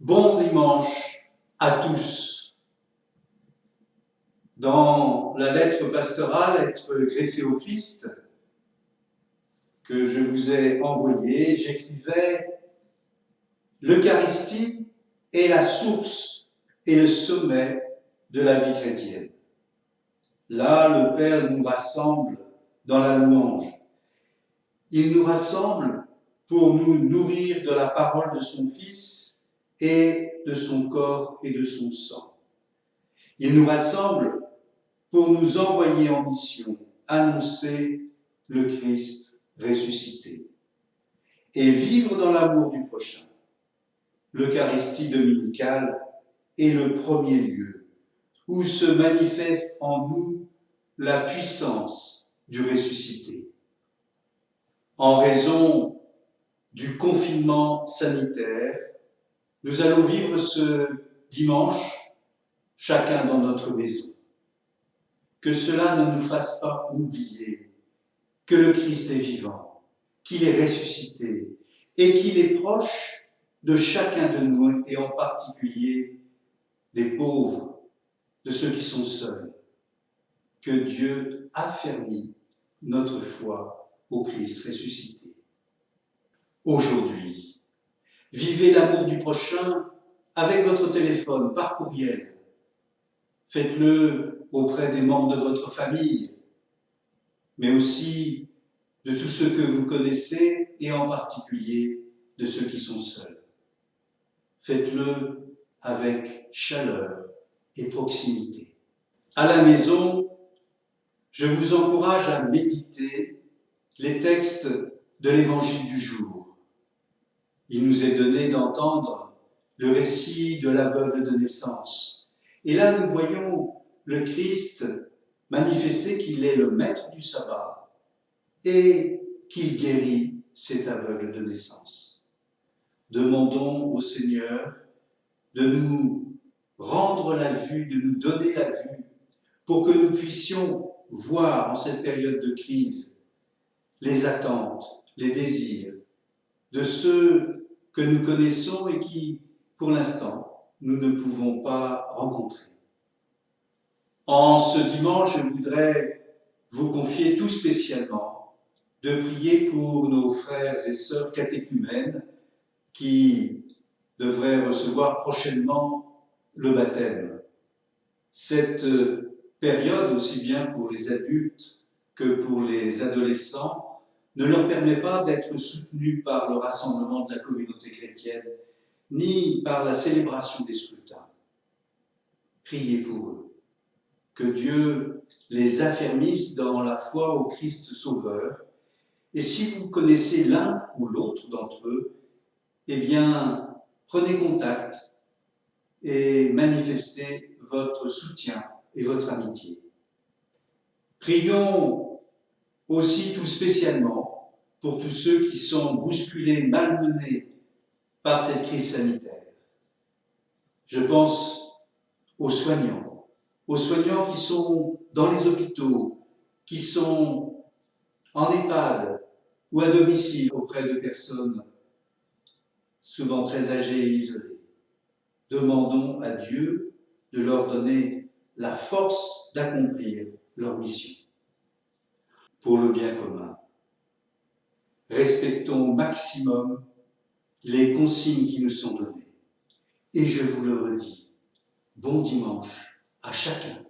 Bon dimanche à tous. Dans la lettre pastorale, être greffé au Christ, que je vous ai envoyée, j'écrivais « L'Eucharistie est la source et le sommet de la vie chrétienne. Là, le Père nous rassemble dans la louange. Il nous rassemble pour nous nourrir de la parole de son Fils et de son corps et de son sang. Il nous rassemble pour nous envoyer en mission, annoncer le Christ ressuscité et vivre dans l'amour du prochain. L'Eucharistie dominicale est le premier lieu où se manifeste en nous la puissance du ressuscité. En raison du confinement sanitaire, nous allons vivre ce dimanche, chacun dans notre maison. Que cela ne nous fasse pas oublier que le Christ est vivant, qu'il est ressuscité et qu'il est proche de chacun de nous et en particulier des pauvres, de ceux qui sont seuls. Que Dieu affermit notre foi au Christ ressuscité. Aujourd'hui, vivez l'amour du prochain avec votre téléphone, par courriel. Faites-le auprès des membres de votre famille, mais aussi de tous ceux que vous connaissez et en particulier de ceux qui sont seuls. Faites-le avec chaleur et proximité. À la maison, je vous encourage à méditer les textes de l'Évangile du jour. Il nous est donné d'entendre le récit de l'aveugle de naissance. Et là, nous voyons le Christ manifester qu'il est le maître du sabbat et qu'il guérit cet aveugle de naissance. Demandons au Seigneur de nous rendre la vue, de nous donner la vue, pour que nous puissions voir en cette période de crise les attentes, les désirs de ceux que nous connaissons et qui, pour l'instant, nous ne pouvons pas rencontrer. En ce dimanche, je voudrais vous confier tout spécialement de prier pour nos frères et sœurs catéchumènes qui devraient recevoir prochainement le baptême. Cette période, aussi bien pour les adultes que pour les adolescents, ne leur permet pas d'être soutenus par le rassemblement de la communauté chrétienne, ni par la célébration des scrutins. Priez pour eux. Que Dieu les affermisse dans la foi au Christ Sauveur. Et si vous connaissez l'un ou l'autre d'entre eux, eh bien, prenez contact et manifestez votre soutien et votre amitié. Prions aussi tout spécialement pour tous ceux qui sont bousculés, malmenés par cette crise sanitaire. Je pense aux soignants qui sont dans les hôpitaux, qui sont en EHPAD ou à domicile auprès de personnes souvent très âgées et isolées. Demandons à Dieu de leur donner la force d'accomplir leur mission. Pour le bien commun, respectons au maximum les consignes qui nous sont données. Et je vous le redis, bon dimanche à chacun.